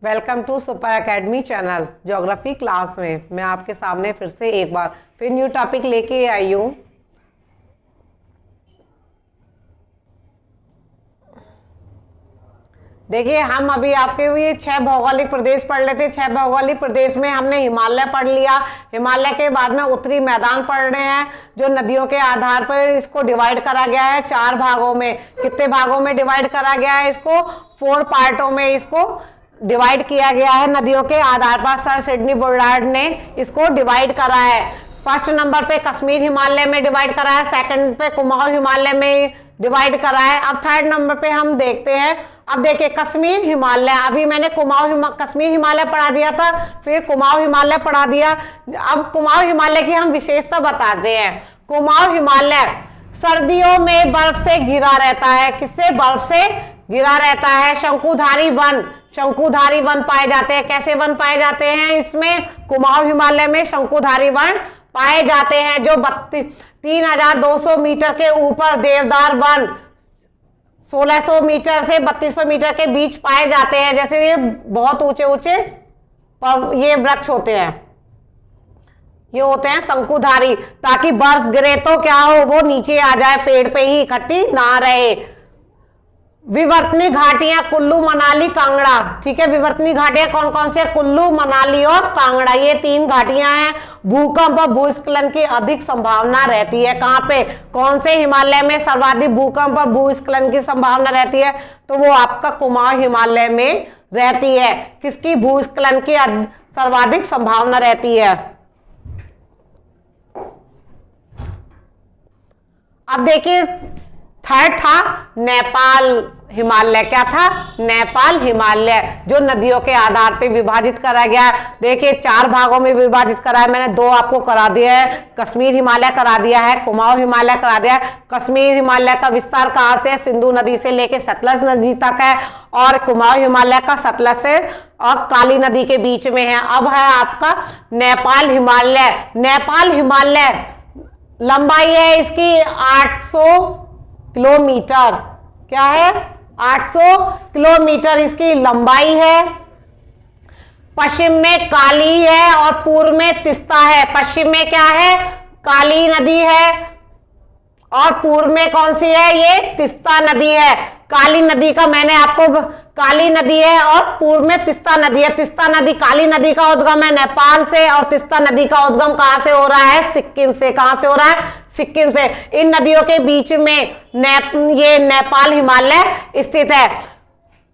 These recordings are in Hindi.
Welcome to super academy channel. Geography class में मैं आपके सामने फिर से एक बार न्यू टॉपिक लेके आई हूँ। देखिए, हम अभी आपके ये 6 भौगोलिक प्रदेश पढ़ लेते। 6 भौगोलिक प्रदेश में हमने हिमालय पढ़ लिया। हिमालय के बाद में उत्तरी मैदान पढ़ रहे हैं, जो नदियों के आधार पर इसको डिवाइड करा गया है 4 भागों में। कितने भागों में डिवाइड करा गया है? इसको 4 पार्टों में इसको डिवाइड किया गया है नदियों के आधार पर। सर सिडनी बुलार्ड ने इसको डिवाइड करा है। फर्स्ट नंबर पे कश्मीर हिमालय में डिवाइड करा है, सेकंड पे कुमाऊं हिमालय में डिवाइड करा है। अब थर्ड नंबर पे हम देखते हैं। अब देखिए, कश्मीर हिमालय, अभी मैंने कश्मीर हिमालय पढ़ा दिया था, फिर कुमाऊं हिमालय पढ़ा दिया। अब कुमाऊं हिमालय की हम विशेषता बताते हैं। कुमाऊं हिमालय सर्दियों में बर्फ से घिरा रहता है। किससे? बर्फ से घिरा रहता है। शंकुधारी वन पाए जाते हैं। कैसे वन पाए जाते हैं? इसमें कुमाऊं हिमालय में शंकुधारी वन पाए जाते हैं, जो 3200 मीटर के ऊपर देवदार वन 1600 मीटर से 3200 मीटर के बीच पाए जाते हैं। जैसे ये बहुत ऊंचे ऊंचे ये वृक्ष होते हैं, ये होते हैं शंकुधारी, ताकि बर्फ गिरे तो क्या हो, वो नीचे आ जाए, पेड़ पे ही इकट्ठी ना रहे। विवर्तनी घाटियां कुल्लू, मनाली, कांगड़ा। ठीक है, विवर्तनी घाटियां कौन कौन से? कुल्लू, मनाली और कांगड़ा, ये 3 घाटियां हैं। भूकंप और भूस्खलन की अधिक संभावना रहती है। कहाँ पे? कौन से हिमालय में सर्वाधिक भूकंप और भूस्खलन की संभावना रहती है? तो वो आपका कुमाऊं हिमालय में रहती है। किसकी? भूस्खलन की सर्वाधिक संभावना रहती है। अब देखिए, थर्ड था नेपाल हिमालय। क्या था? नेपाल हिमालय, जो नदियों के आधार पे विभाजित करा गया है। देखिए, 4 भागों में विभाजित करा है। मैंने 2 आपको करा दिया है। कश्मीर हिमालय करा दिया है, कुमाऊं हिमालय करा दिया है। कश्मीर हिमालय का विस्तार कहाँ से? सिंधु नदी से लेके सतलज नदी तक है, और कुमाऊं हिमालय का सतलज से और काली नदी के बीच में है। अब है आपका नेपाल हिमालय। नेपाल हिमालय लंबाई है इसकी 800 किलोमीटर। क्या है? 800 किलोमीटर इसकी लंबाई है। पश्चिम में काली है और पूर्व में तिस्ता है। पश्चिम में क्या है? काली नदी है, और पूर्व में कौन सी है? ये तिस्ता नदी है। काली नदी का मैंने आपको, काली नदी है और पूर्व में तिस्ता नदी है। तिस्ता नदी, काली नदी का उद्गम है नेपाल से, और तिस्ता नदी का उद्गम कहां से हो रहा है? सिक्किम से। कहां से हो रहा है? सिक्किम से। इन नदियों के बीच में ये नेपाल हिमालय स्थित है।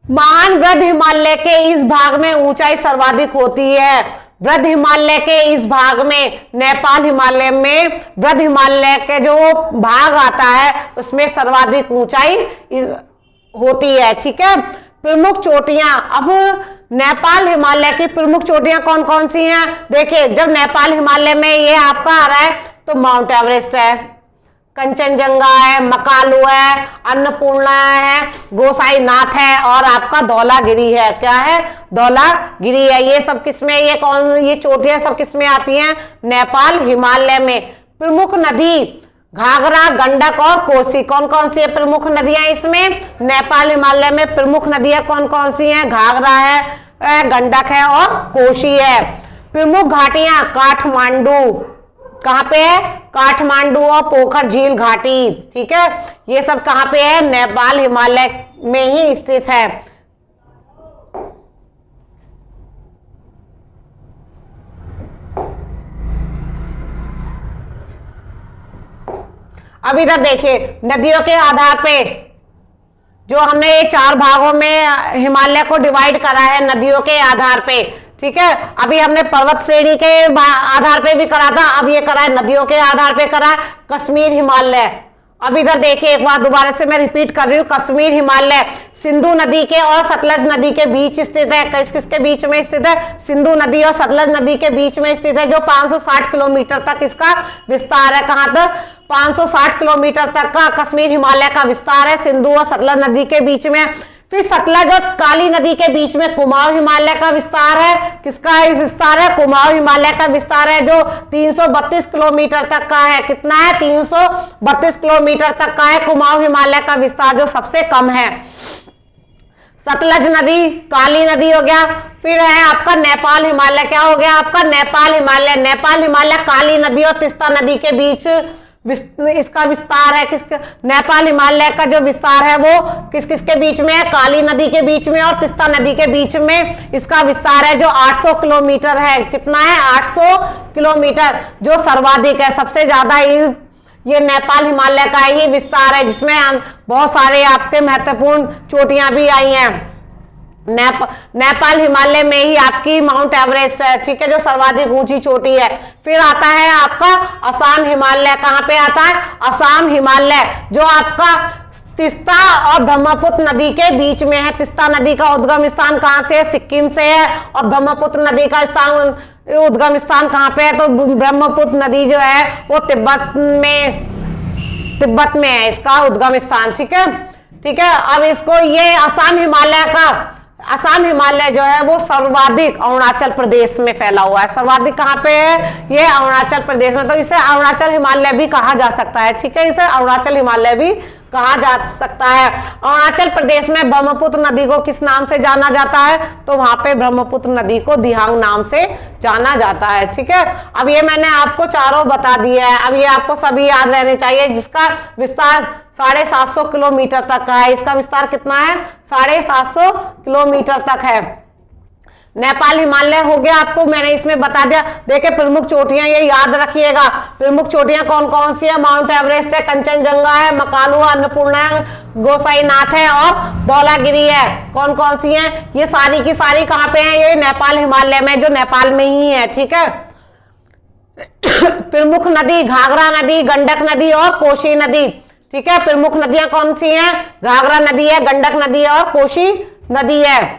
महान वृद्ध हिमालय के इस भाग में ऊंचाई सर्वाधिक होती है। वृद्ध हिमालय के इस भाग में, नेपाल हिमालय में वृद्ध हिमालय के जो भाग आता है, उसमें सर्वाधिक ऊंचाई होती है। ठीक है, प्रमुख चोटियां। अब नेपाल हिमालय की प्रमुख चोटियां कौन कौन सी हैं? देखिए, जब नेपाल हिमालय में ये आपका आ रहा है, तो माउंट एवरेस्ट है, कंचनजंगा है, मकालू है, अन्नपूर्णा है, गोसाईनाथ है, और आपका धौलागिरी है। क्या है? धौलागिरी है। ये सब किसमें? ये चोटियां सब किसमें आती हैं? नेपाल हिमालय में। प्रमुख नदी घाघरा, गंडक और कोसी। कौन कौन सी है प्रमुख नदियां इसमें? नेपाल हिमालय में प्रमुख नदियां कौन कौन सी हैं? घाघरा है, गंडक है और कोसी है। प्रमुख घाटियां काठमांडू, कहाँ पे है? काठमांडू और पोखर झील घाटी। ठीक है, ये सब कहाँ पे है? नेपाल हिमालय में ही स्थित है। अब इधर देखिए, नदियों के आधार पे जो हमने ये 4 भागों में हिमालय को डिवाइड करा है नदियों के आधार पे। ठीक है, अभी हमने पर्वत श्रेणी के आधार पे भी करा था, अब ये करा है नदियों के आधार पे करा है कश्मीर हिमालय। अब इधर देखिए, एक बार दोबारा से मैं रिपीट कर रही हूँ। कश्मीर हिमालय सिंधु नदी के और सतलज नदी के बीच स्थित है। किसके बीच में स्थित है? सिंधु नदी और सतलज नदी के बीच में स्थित है, जो 560 किलोमीटर तक इसका विस्तार है। कहां तक? 560 किलोमीटर तक का कश्मीर हिमालय का विस्तार है, सिंधु और सतलज नदी के बीच में। फिर सतलज और काली नदी के बीच में कुमाऊं हिमालय का विस्तार है। किसका विस्तार है? कुमाऊं हिमालय का विस्तार है, जो 332 किलोमीटर तक का है। कितना है? 332 किलोमीटर तक का है कुमाऊं हिमालय का विस्तार, जो सबसे कम है। सतलज नदी, काली नदी हो गया। फिर है आपका नेपाल हिमालय, क्या हो गया आपका नेपाल हिमालय। नेपाल हिमालय काली नदी और तीस्ता नदी के बीच इसका विस्तार है। किसके, नेपाल हिमालय का जो विस्तार है वो किस किस के बीच में है, काली नदी के बीच में और तीस्ता नदी के बीच में इसका विस्तार है, जो 800 किलोमीटर है। कितना है, 800 किलोमीटर, जो सर्वाधिक है, सबसे ज्यादा ये नेपाल हिमालय का ही विस्तार है, जिसमें बहुत सारे आपके महत्वपूर्ण चोटियां भी आई हैं। नेपाल हिमालय में ही आपकी माउंट एवरेस्ट है, ठीक है, जो सर्वाधिक ऊंची चोटी है। फिर आता है आपका असम हिमालय, कहां पे आता है, असम हिमालय, जो आपका तीस्ता और ब्रह्मपुत्र नदी के बीच में है। तीस्ता नदी का उद्गम स्थान कहां से है, सिक्किम से है, और ब्रह्मपुत्र नदी का स्थान उद्गम स्थान कहां पे है, तो ब्रह्मपुत्र नदी जो है वो तिब्बत में है इसका उद्गम स्थान, ठीक है, ठीक है। अब इसको ये असम हिमालय का, असम हिमालय जो है वो सर्वाधिक अरुणाचल प्रदेश में फैला हुआ है। सर्वाधिक कहां पे है, ये अरुणाचल प्रदेश में, तो इसे अरुणाचल हिमालय भी कहा जा सकता है, ठीक है, इसे अरुणाचल हिमालय भी कहा जा सकता है। अरुणाचल प्रदेश में ब्रह्मपुत्र नदी को किस नाम से जाना जाता है, तो वहां पे ब्रह्मपुत्र नदी को दिहांग नाम से जाना जाता है, ठीक है। अब ये मैंने आपको चारों बता दिया है, अब ये आपको सभी याद रहने चाहिए, जिसका विस्तार 750 किलोमीटर तक का है। इसका विस्तार कितना है, 750 किलोमीटर तक है। नेपाल हिमालय हो गया, आपको मैंने इसमें बता दिया। देखिए प्रमुख चोटियां ये याद रखिएगा, प्रमुख चोटियां कौन कौन सी है, माउंट एवरेस्ट है, कंचनजंगा है, मकालू, अन्नपूर्णा है, गोसाईनाथ है और धौलागिरी है। कौन कौन सी हैं, ये सारी की सारी कहां पे हैं, ये नेपाल हिमालय में, जो नेपाल में ही है, ठीक है। प्रमुख नदी घाघरा नदी, गंडक नदी और कोसी नदी, ठीक है। प्रमुख नदियां कौन सी हैं, घाघरा नदी है, गंडक नदी है और कोसी नदी है।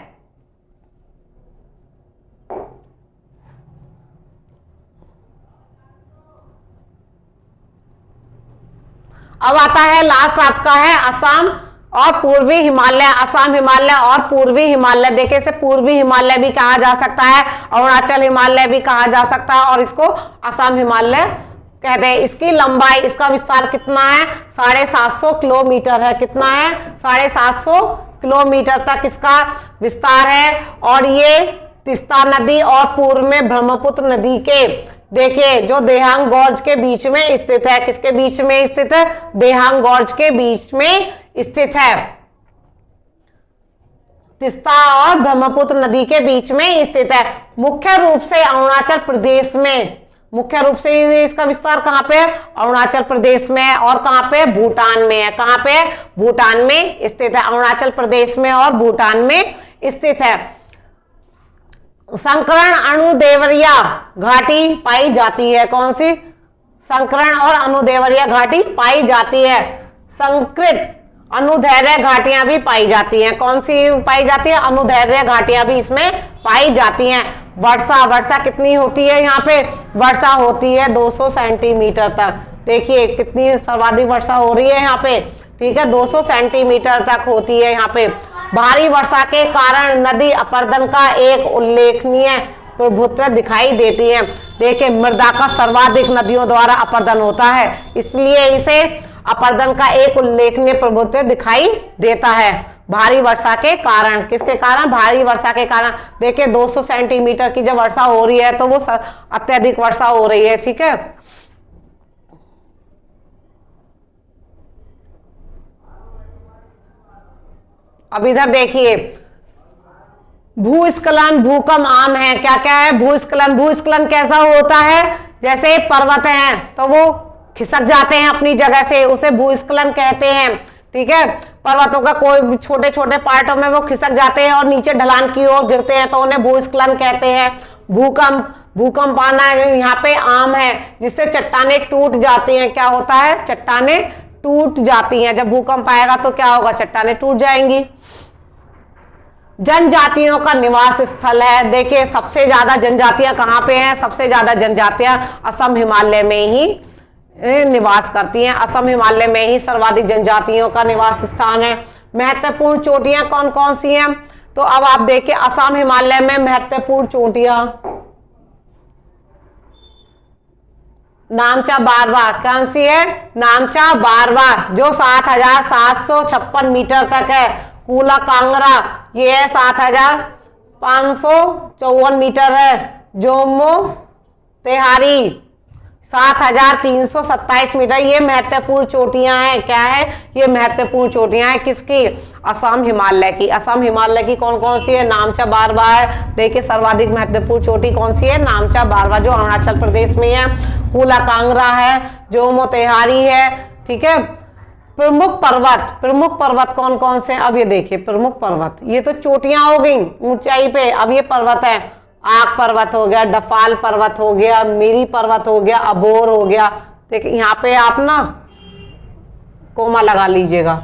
अब आता है लास्ट आपका है असम और पूर्वी हिमालय। असम हिमालय और पूर्वी हिमालय, देखिए इसे पूर्वी हिमालय भी कहा जा सकता है, अरुणाचल हिमालय भी कहा जा सकता है, और इसको असम हिमालय कहते हैं। इसकी लंबाई, इसका विस्तार कितना है, 750 किलोमीटर है। कितना है, 750 किलोमीटर तक इसका विस्तार है। और ये तीस्ता नदी और पूर्व में ब्रह्मपुत्र नदी के, देखिए जो देहांग गॉर्ज के बीच में स्थित है। किसके बीच में स्थित है, देहांग गॉर्ज के बीच में स्थित है, तीस्ता और ब्रह्मपुत्र नदी के बीच में स्थित है। मुख्य रूप से अरुणाचल प्रदेश में, मुख्य रूप से इसका विस्तार कहां पे है, अरुणाचल प्रदेश में है। और कहां पे, भूटान में है। कहां पे, भूटान में स्थित है। अरुणाचल प्रदेश में और भूटान में स्थित है। संकरण अनुदेवरिया घाटी पाई जाती है। कौन सी, संकरण और अनुदेवरिया घाटी पाई जाती है। संकृत अनुदैर्य घाटियां भी पाई जाती हैं। कौन सी पाई जाती है, अनुदैर्य घाटियां भी इसमें पाई जाती हैं। वर्षा, वर्षा कितनी होती है यहाँ पे, वर्षा होती है 200 सेंटीमीटर तक। देखिए कितनी सर्वाधिक वर्षा हो रही है यहाँ पे, ठीक है, 200 सेंटीमीटर तक होती है यहाँ पे। भारी वर्षा के कारण नदी अपर्दन का एक उल्लेखनीय प्रभुत्व दिखाई देती है। देखिए मृदा का सर्वाधिक नदियों द्वारा अपर्दन होता है, इसलिए इसे अपर्दन का एक उल्लेखनीय प्रभुत्व दिखाई देता है भारी वर्षा के कारण। किसके कारण, भारी वर्षा के कारण। देखिए 200 सेंटीमीटर की जब वर्षा हो रही है तो वो अत्यधिक वर्षा हो रही है, ठीक है। अब इधर देखिए भूस्खलन, भूकंप आम है। क्या क्या है, भूस्खलन। भूस्खलन कैसा होता है, जैसे पर्वत हैं तो वो खिसक जाते हैं अपनी जगह से, उसे भूस्खलन कहते हैं, ठीक है। पर्वतों का कोई छोटे छोटे पार्टों में वो खिसक जाते हैं और नीचे ढलान की ओर गिरते हैं, तो उन्हें भूस्खलन कहते हैं। भूकंप, भूकंप आना यहाँ पे आम है, जिससे चट्टाने टूट जाती हैं। क्या होता है, चट्टाने टूट जाती हैं। जब भूकंप आएगा तो क्या होगा, चट्टाने टूट जाएंगी। जनजातियों का निवास स्थल है। देखिए सबसे ज्यादा जनजातियां कहाँ पे हैं, सबसे ज्यादा जनजातियां असम हिमालय में ही निवास करती हैं। असम हिमालय में ही सर्वाधिक जनजातियों का निवास स्थान है। महत्वपूर्ण चोटियां कौन कौन सी हैं, तो अब आप देखिए असम हिमालय में महत्वपूर्ण चोटियां, नामचा बारवा, कौन सी है? नामचा बारवा, जो 7,756 मीटर तक है। कूला कांगड़ा ये है 7,554 मीटर है। जोमो तेहारी 7,327 मीटर। ये महत्वपूर्ण चोटियां हैं। क्या है? ये महत्वपूर्ण चोटियां हैं किसकी? असम हिमालय की। असम हिमालय की कौन कौन सी है? नामचा बारवा है। देखिए सर्वाधिक महत्वपूर्ण चोटी कौन सी है? नामचा बारवा, जो अरुणाचल प्रदेश में है। कूला कांगड़ा है, जोमो तेहारी है। ठीक है। प्रमुख पर्वत, प्रमुख पर्वत कौन कौन से? अब ये देखिए प्रमुख पर्वत, ये तो चोटियां हो गई ऊंचाई पे। अब ये पर्वत है, आग पर्वत हो गया, डफाल पर्वत हो गया, मेरी पर्वत हो गया, अबोर हो गया। देखिए यहाँ पे आप ना कोमा लगा लीजिएगा।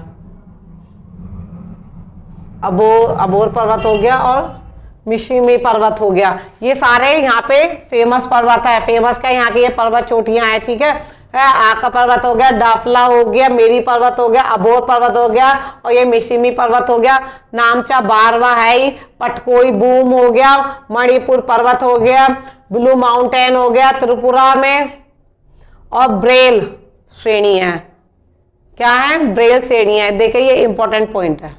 अबोर पर्वत हो गया और मिश्रिमी पर्वत हो गया। ये सारे यहाँ पे फेमस पर्वत है। फेमस का यहाँ की ये पर्वत चोटियां हैं। ठीक है। आग का पर्वत हो गया, डाफला हो गया, मेरी पर्वत हो गया, अबोर पर्वत हो गया और ये मिश्रिमी पर्वत हो गया। नामचा बारवा है ही। पटकोई बूम हो गया, मणिपुर पर्वत हो गया, ब्लू माउंटेन हो गया त्रिपुरा में, और ब्रेल श्रेणी है। क्या है? ब्रेल श्रेणी है। देखिए ये इंपॉर्टेंट पॉइंट है,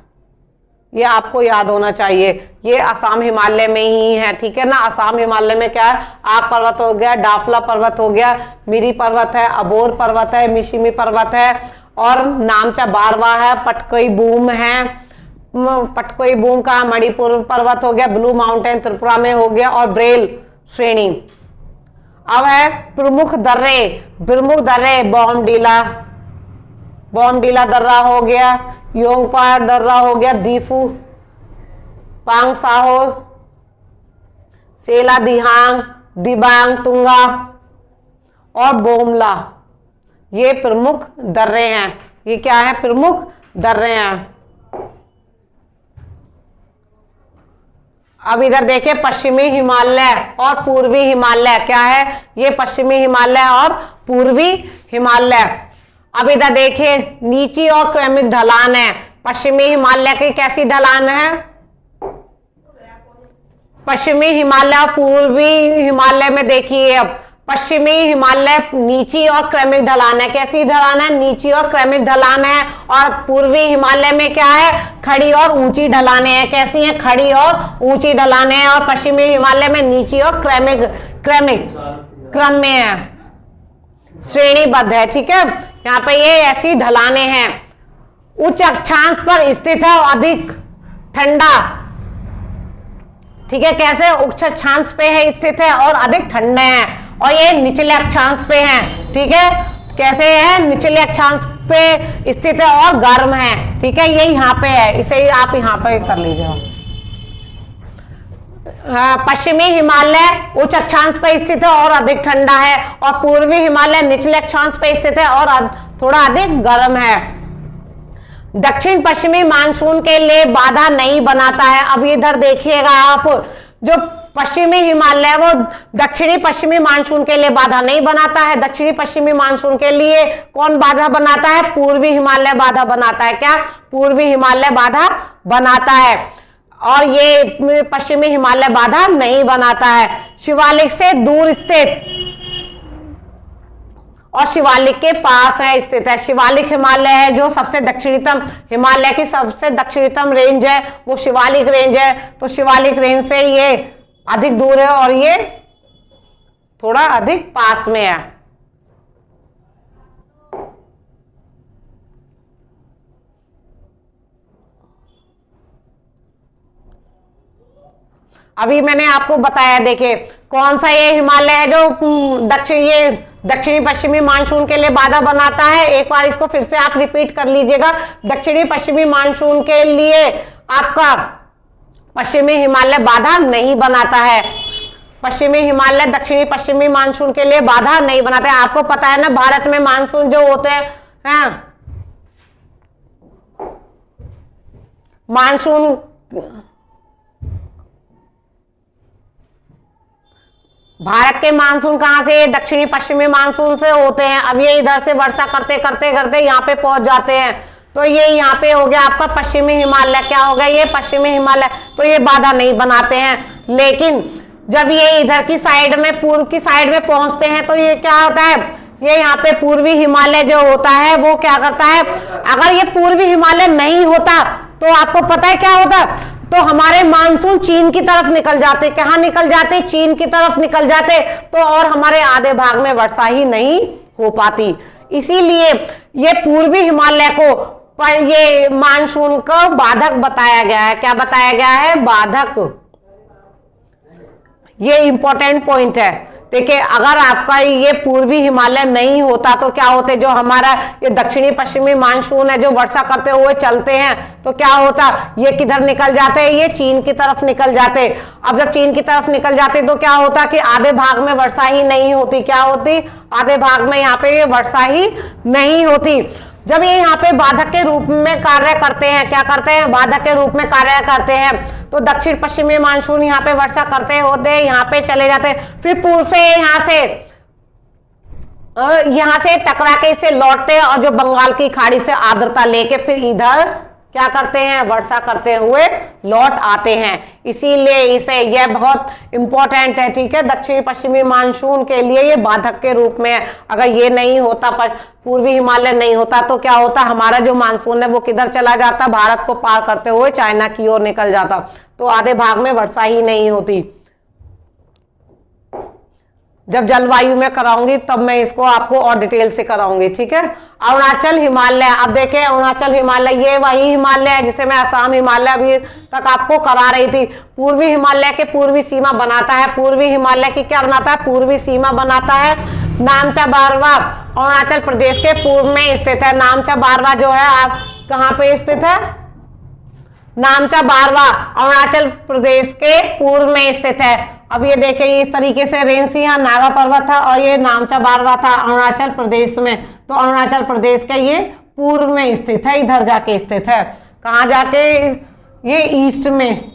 ये आपको याद होना चाहिए। ये असम हिमालय में ही है। ठीक है ना। असम हिमालय में क्या है? आग पर्वत हो गया, डाफला पर्वत हो गया, मिरी पर्वत है, अबोर पर्वत है, मिशिमी पर्वत है और नामचा बारवा है। पटकोई बूम है, पटकोई बूम का मणिपुर पर्वत हो गया, ब्लू माउंटेन त्रिपुरा में हो गया और ब्रेल श्रेणी। अब है प्रमुख दर्रे। प्रमुख दर्रे बॉमडीला दर्रा हो गया, योंगपा दर्रा हो गया, दीफू पांगसाहो, सेला दिहांग, दिबांग तुंगा और बोमला, ये प्रमुख दर्रे हैं। ये क्या है? प्रमुख दर्रे हैं। अब इधर देखिए पश्चिमी हिमालय और पूर्वी हिमालय। क्या है? ये पश्चिमी हिमालय और पूर्वी हिमालय। अब इधर देखिए नीची और क्रमिक ढलान है। पश्चिमी हिमालय की कैसी ढलान है? पश्चिमी हिमालय और पूर्वी हिमालय में देखिए अब पश्चिमी हिमालय नीची और क्रमिक ढलान है। कैसी ढलान है? नीची और क्रमिक ढलान है। और पूर्वी हिमालय में क्या है? खड़ी और ऊंची ढलाने हैं। कैसी हैं? खड़ी और ऊंची ढलाने हैं। और पश्चिमी हिमालय में नीची और क्रम में है, श्रेणीबद्ध है। ठीक है। यहाँ पे ये ऐसी ढलाने हैं। उच्च अक्षांश पर स्थित है और अधिक ठंडा। ठीक है। कैसे? उच्च अक्षांश पे है स्थित है और अधिक ठंडे हैं। और ये निचले अक्षांश पे हैं। ठीक है। कैसे है? निचले अक्षांश पे स्थित है और गर्म है। ठीक है। ये यहाँ पे है, इसे आप यहाँ पे कर लीजिए। पश्चिमी हिमालय उच्च अक्षांश पर स्थित है और अधिक ठंडा है और पूर्वी हिमालय निचले अक्षांश पर स्थित है और थोड़ा अधिक गर्म है। दक्षिण पश्चिमी मानसून के लिए बाधा नहीं बनाता है। अब इधर देखिएगा आप, जो पश्चिमी हिमालय वो दक्षिणी पश्चिमी मानसून के लिए बाधा नहीं बनाता है। दक्षिणी पश्चिमी मानसून के लिए कौन बाधा बनाता है? पूर्वी हिमालय बाधा बनाता है। क्या? पूर्वी हिमालय बाधा बनाता है और ये पश्चिमी हिमालय बाधा नहीं बनाता है। शिवालिक से दूर स्थित और शिवालिक के पास है स्थित है। शिवालिक हिमालय है जो सबसे दक्षिणतम, हिमालय की सबसे दक्षिणतम रेंज है वो शिवालिक रेंज है। तो शिवालिक रेंज से ये अधिक दूर है और ये थोड़ा अधिक पास में है। अभी मैंने आपको बताया, देखिए कौन सा ये हिमालय है जो दक्षिणी पश्चिमी मानसून के लिए बाधा बनाता है। एक बार इसको फिर से आप रिपीट कर लीजिएगा। दक्षिणी पश्चिमी मानसून के लिए आपका पश्चिमी हिमालय बाधा नहीं बनाता है। पश्चिमी हिमालय दक्षिणी पश्चिमी मानसून के लिए बाधा नहीं बनाता है। आपको पता है ना, भारत में मानसून जो होते हैं, मानसून भारत के मानसून कहां से? दक्षिणी पश्चिमी मानसून से होते हैं। अब ये इधर से वर्षा करते करते करते यहाँ पे पहुंच जाते हैं। तो ये यहाँ पे हो गया आपका पश्चिमी हिमालय। क्या हो गया? ये पश्चिमी हिमालय। तो ये बाधा नहीं बनाते हैं। लेकिन जब ये इधर की साइड में, पूर्व की साइड में पहुंचते हैं तो ये क्या होता है, ये यहाँ पे पूर्वी हिमालय जो होता है वो क्या करता है, अगर ये पूर्वी हिमालय नहीं होता तो आपको पता है क्या होता, तो हमारे मानसून चीन की तरफ निकल जाते। कहाँ निकल जाते, चीन की तरफ निकल जाते, तो और हमारे आधे भाग में वर्षा ही नहीं हो पाती। इसीलिए ये पूर्वी हिमालय को पर ये मानसून का बाधक बताया गया है। क्या बताया गया है, बाधक। ये इंपॉर्टेंट पॉइंट है। देखिए अगर आपका ये पूर्वी हिमालय नहीं होता तो क्या होते, जो हमारा ये दक्षिणी पश्चिमी मानसून है जो वर्षा करते हुए चलते हैं, तो क्या होता, ये किधर निकल जाते हैं, ये चीन की तरफ निकल जाते। अब जब चीन की तरफ निकल जाते तो क्या होता कि आधे भाग में वर्षा ही नहीं होती। क्या होती, आधे भाग में यहाँ पे वर्षा ही नहीं होती। जब ये यहाँ पे बाधक के रूप में कार्य करते हैं, क्या करते हैं, बाधक के रूप में कार्य करते हैं, तो दक्षिण पश्चिमी मानसून यहाँ पे वर्षा करते होते, यहाँ पे चले जाते, फिर पूर्व से यहाँ से टकरा के इसे लौटते और जो बंगाल की खाड़ी से आर्द्रता लेके फिर इधर क्या करते हैं, वर्षा करते हुए लौट आते हैं। इसीलिए इसे यह बहुत इंपॉर्टेंट है, ठीक है, दक्षिणी पश्चिमी मानसून के लिए ये बाधक के रूप में है। अगर ये नहीं होता, पर पूर्वी हिमालय नहीं होता तो क्या होता, हमारा जो मानसून है वो किधर चला जाता, भारत को पार करते हुए चाइना की ओर निकल जाता, तो आधे भाग में वर्षा ही नहीं होती। जब जलवायु में कराऊंगी तब मैं इसको आपको और डिटेल से कराऊंगी, ठीक है। अरुणाचल हिमालय, अब देखें अरुणाचल हिमालय ये वही हिमालय है जिसे मैं असम हिमालय अभी तक आपको करा रही थी। पूर्वी हिमालय के पूर्वी सीमा बनाता है, पूर्वी हिमालय की क्या बनाता है, पूर्वी सीमा बनाता है। नामचा बारवा अरुणाचल प्रदेश के पूर्व में स्थित है। नामचा बारवा जो है आप कहाँ पे स्थित है, नामचा बारवा अरुणाचल प्रदेश के पूर्व में स्थित है। अब ये देखिए इस तरीके से रेंसिया नागा पर्वत था और ये नामचा बारवा था अरुणाचल प्रदेश में, तो अरुणाचल प्रदेश के ये पूर्व में स्थित है, इधर जाके स्थित है। कहाँ जाके, ये ईस्ट में।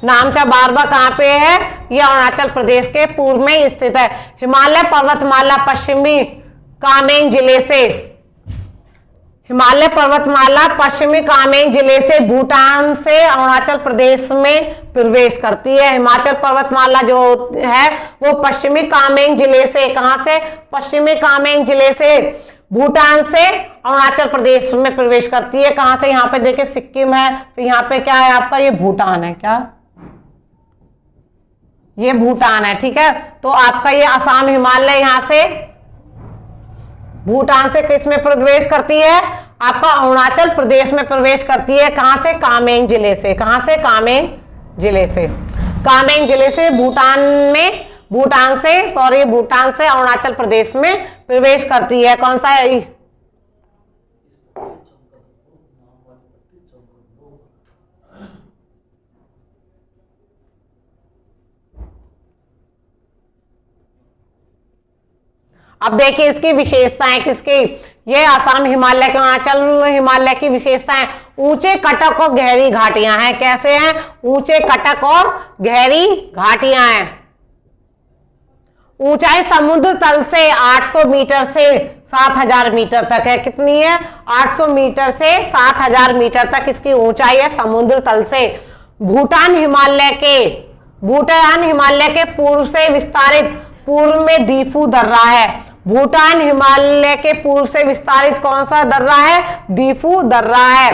नामचा बारवा कहाँ पे है, ये अरुणाचल प्रदेश के पूर्व में स्थित है। हिमालय पर्वतमाला पश्चिमी कामेंग जिले से, हिमालय पर्वतमाला पश्चिमी कामेंग जिले से भूटान से अरुणाचल प्रदेश में प्रवेश करती है। हिमाचल पर्वतमाला जो है वो पश्चिमी कामेंग जिले से, कहां से, पश्चिमी कामेंग जिले से भूटान से अरुणाचल प्रदेश में प्रवेश करती है। कहां से, यहाँ पे देखिए सिक्किम है, तो यहाँ पे क्या है आपका, ये भूटान है, क्या ये भूटान है, ठीक है। तो आपका ये असम हिमालय यहाँ से भूटान से किस में प्रवेश करती है, आपका अरुणाचल प्रदेश में प्रवेश करती है। कहां से, कामेंग जिले से, कहां से, कामेंग जिले से, कामेंग जिले से भूटान में, भूटान से अरुणाचल प्रदेश में प्रवेश करती है। कौन सा है, अब देखिए इसकी विशेषताएं किसकी, ये असम हिमालय के, अरुणाचल हिमालय की विशेषताएं, ऊंचे कटक और गहरी घाटियां हैं। कैसे हैं, ऊंचे कटक और गहरी घाटियां हैं। ऊंचाई समुद्र तल से 800 मीटर से 7000 मीटर तक है। कितनी है, 800 मीटर से 7000 मीटर तक इसकी ऊंचाई है समुद्र तल से। भूटान हिमालय के पूर्व से विस्तारित, पूर्व में दीफू दर्रा है। भूटान हिमालय के पूर्व से विस्तारित कौन सा दर्रा है, दीफू दर्रा है।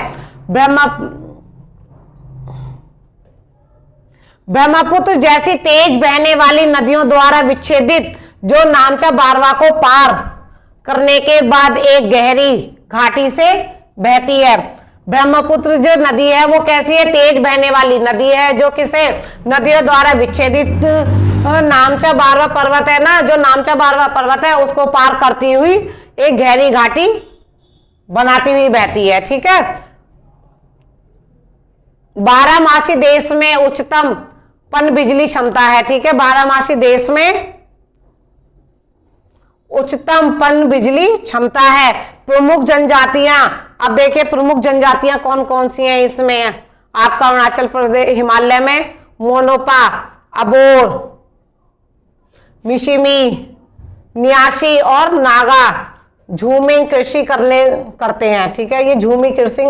ब्रह्मपुत्र जैसी तेज बहने वाली नदियों द्वारा विच्छेदित जो नामचा बारवा को पार करने के बाद एक गहरी घाटी से बहती है। ब्रह्मपुत्र जो नदी है वो कैसी है, तेज बहने वाली नदी है, जो किसे, नदियों द्वारा विच्छेदित नामचा बारवा पर्वत है ना, जो नामचा बारवा पर्वत है उसको पार करती हुई एक गहरी घाटी बनाती हुई बहती है, ठीक है। बारहमासी देश में उच्चतम पन बिजली क्षमता है, ठीक है। बारहमासी देश में उच्चतम पन बिजली क्षमता है। प्रमुख जनजातियां, अब देखिए प्रमुख जनजातियां कौन कौन सी हैं इसमें, आपका अरुणाचल प्रदेश हिमालय में मोनोपा, अबोर, मिशिमी, न्यासी और नागा झूमिंग कृषि करते हैं, ठीक है। ये झूमी कृषि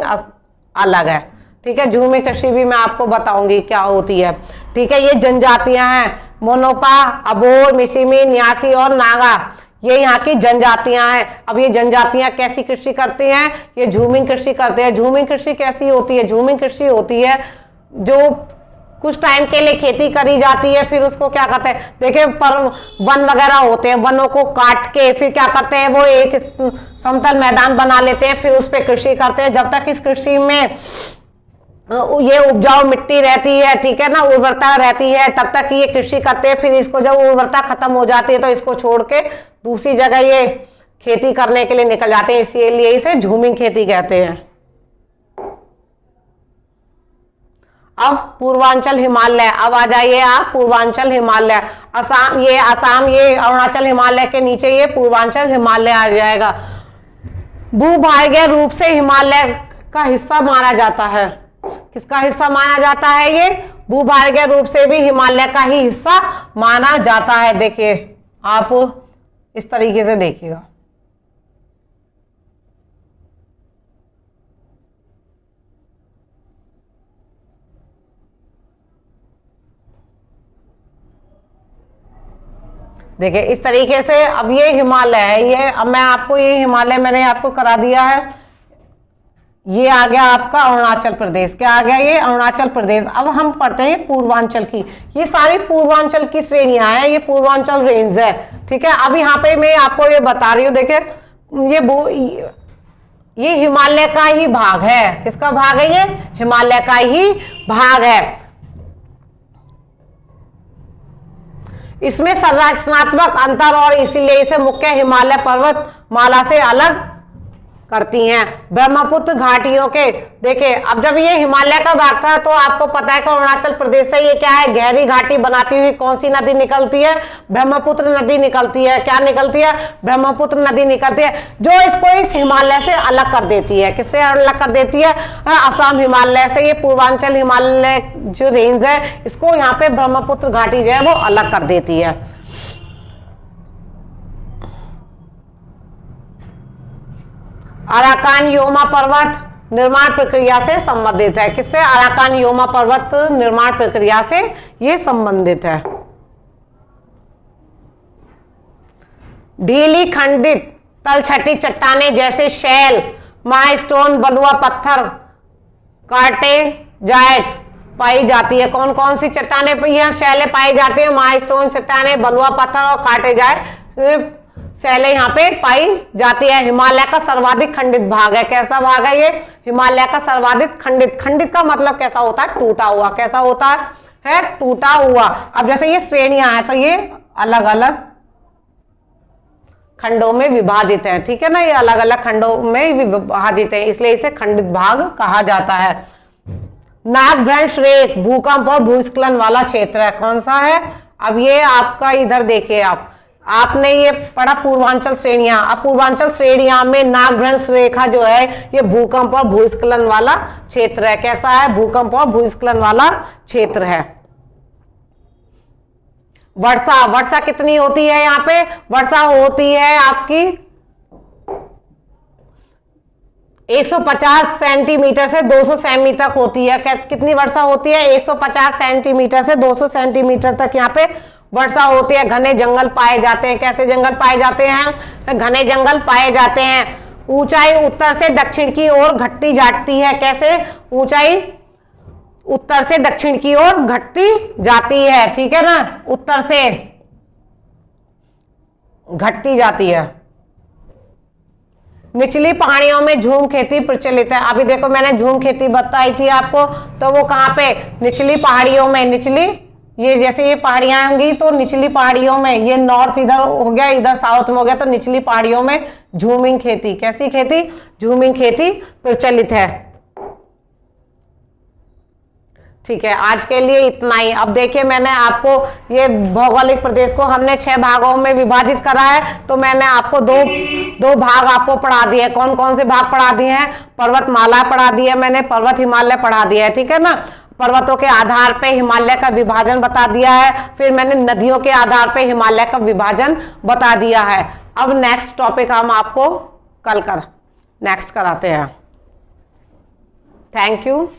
अलग है, ठीक है, झूमिंग कृषि भी मैं आपको बताऊंगी क्या होती है। ठीक है, ये जनजातियां हैं, मोनोपा, अबोर, मिसिमी, न्यासी और नागा, ये यहाँ की जनजातियां हैं। अब ये जनजातियां कैसी कृषि करती हैं? ये झूमिंग कृषि करते हैं। झूमिंग कृषि कैसी होती है? झूमिंग कृषि होती है जो कुछ टाइम के लिए खेती करी जाती है, फिर उसको क्या करते हैं, देखिए पर वन वगैरह होते हैं, वनों को काट के फिर क्या करते हैं, वो एक समतल मैदान बना लेते हैं, फिर उस पर कृषि करते हैं। जब तक इस कृषि में ये उपजाऊ मिट्टी रहती है, ठीक है ना, उर्वरता रहती है, तब तक ये कृषि करते हैं। फिर इसको जब उर्वरता खत्म हो जाती है तो इसको छोड़ के दूसरी जगह ये खेती करने के लिए निकल जाते हैं, इसीलिए इसे झूमिंग खेती कहते हैं। अब पूर्वांचल हिमालय, अब आ जाइए आप पूर्वांचल हिमालय, असम, ये असम, ये अरुणाचल हिमालय के नीचे ये पूर्वांचल हिमालय आ जाएगा। भूभागीय रूप से हिमालय का हिस्सा माना जाता है। किसका हिस्सा माना जाता है? ये भूभागीय रूप से भी हिमालय का ही हिस्सा माना जाता है। देखिए आप इस तरीके से देखिएगा, देखिए इस तरीके से। अब ये हिमालय है, ये अब मैं आपको ये हिमालय मैंने आपको करा दिया है। ये आ गया आपका अरुणाचल प्रदेश, क्या आ गया? ये अरुणाचल प्रदेश। अब हम पढ़ते हैं पूर्वांचल की, ये सारी पूर्वांचल की श्रेणियां हैं, ये पूर्वांचल रेंज है, ठीक है। अब यहाँ पे मैं आपको ये बता रही हूँ, देखिए ये हिमालय का ही भाग है। किसका भाग है? ये हिमालय का ही भाग है। इसमें संरचनात्मक अंतर और इसीलिए इसे मुख्य हिमालय पर्वत माला से अलग करती हैं। ब्रह्मपुत्र घाटियों के, देखिए अब जब ये हिमालय का भाग था तो आपको पता है कि अरुणाचल प्रदेश से ये क्या है, गहरी घाटी बनाती हुई कौन सी नदी निकलती है? ब्रह्मपुत्र नदी निकलती है। क्या निकलती है? ब्रह्मपुत्र नदी निकलती है, जो इसको इस हिमालय से अलग कर देती है। किससे अलग कर देती है? असम हिमालय से। ये पूर्वांचल हिमालय जो रेंज है, इसको यहाँ पे ब्रह्मपुत्र घाटी जो है वो अलग कर देती है। अराकान योमा पर्वत निर्माण प्रक्रिया से संबंधित है। किससे? अराकान योमा पर्वत निर्माण प्रक्रिया से ये संबंधित है। ढीली खंडित तलछटी चट्टाने जैसे शैल, माइस्टोन, बलुआ पत्थर, कार्टेजाइट पाई जाती है। कौन कौन सी चट्टाने पर यह शैलें पाई जाती है? माइस्टोन चट्टाने, बलुआ पत्थर और कार्टेजाइट शैलें यहाँ पे पाई जाती है। हिमालय का सर्वाधिक खंडित भाग है। कैसा भाग है ये? हिमालय का सर्वाधिक खंडित। खंडित का मतलब कैसा होता है? टूटा हुआ। कैसा होता है? टूटा हुआ। अब जैसे ये श्रेणियां हैं तो ये अलग अलग खंडों में विभाजित है, ठीक है ना, ये अलग अलग खंडों में विभाजित है, इसलिए इसे खंडित भाग कहा जाता है। नागभ्रंश रेख भूकंप और भूस्खलन वाला क्षेत्र है। कौन सा है? अब ये आपका इधर देखिए, आपने ये पढ़ा पूर्वांचल श्रेणियां। अब पूर्वांचल श्रेणियां में नागभ्रंश रेखा जो है ये भूकंप और भूस्खलन वाला क्षेत्र है। कैसा है? भूकंप और भूस्खलन वाला क्षेत्र है। वर्षा, वर्षा कितनी होती है यहाँ पे? वर्षा होती है आपकी 150 सेंटीमीटर से 200 सेमी तक होती है। कितनी वर्षा होती है? 150 सेंटीमीटर से 200 सेंटीमीटर तक यहाँ पे वर्षा होती है। घने जंगल पाए जाते हैं। कैसे जंगल पाए जाते हैं? घने जंगल पाए जाते हैं। ऊंचाई उत्तर से दक्षिण की ओर घटती जाती है। कैसे? ऊंचाई उत्तर से दक्षिण की ओर घटती जाती है, ठीक है ना, उत्तर से घटती जाती है। निचली पहाड़ियों में झूम खेती प्रचलित है। अभी देखो मैंने झूम खेती बताई थी आपको, तो वो कहाँ पे? निचली पहाड़ियों में। निचली, ये जैसे ये पहाड़ियां होंगी तो निचली पहाड़ियों में, ये नॉर्थ इधर हो गया, इधर साउथ में हो गया, तो निचली पहाड़ियों में झूमिंग खेती। कैसी खेती? झूमिंग खेती प्रचलित है। ठीक है, आज के लिए इतना ही। अब देखिए मैंने आपको ये भौगोलिक प्रदेश को हमने 6 भागों में विभाजित करा है, तो मैंने आपको दो भाग आपको पढ़ा दिए। कौन कौन से भाग पढ़ा दिए हैं? पर्वतमाला पढ़ा दी है मैंने, पर्वत हिमालय पढ़ा दिया है, ठीक है ना। पर्वतों के आधार पे हिमालय का विभाजन बता दिया है, फिर मैंने नदियों के आधार पे हिमालय का विभाजन बता दिया है। अब नेक्स्ट टॉपिक हम आपको कल नेक्स्ट कराते हैं। Thank you.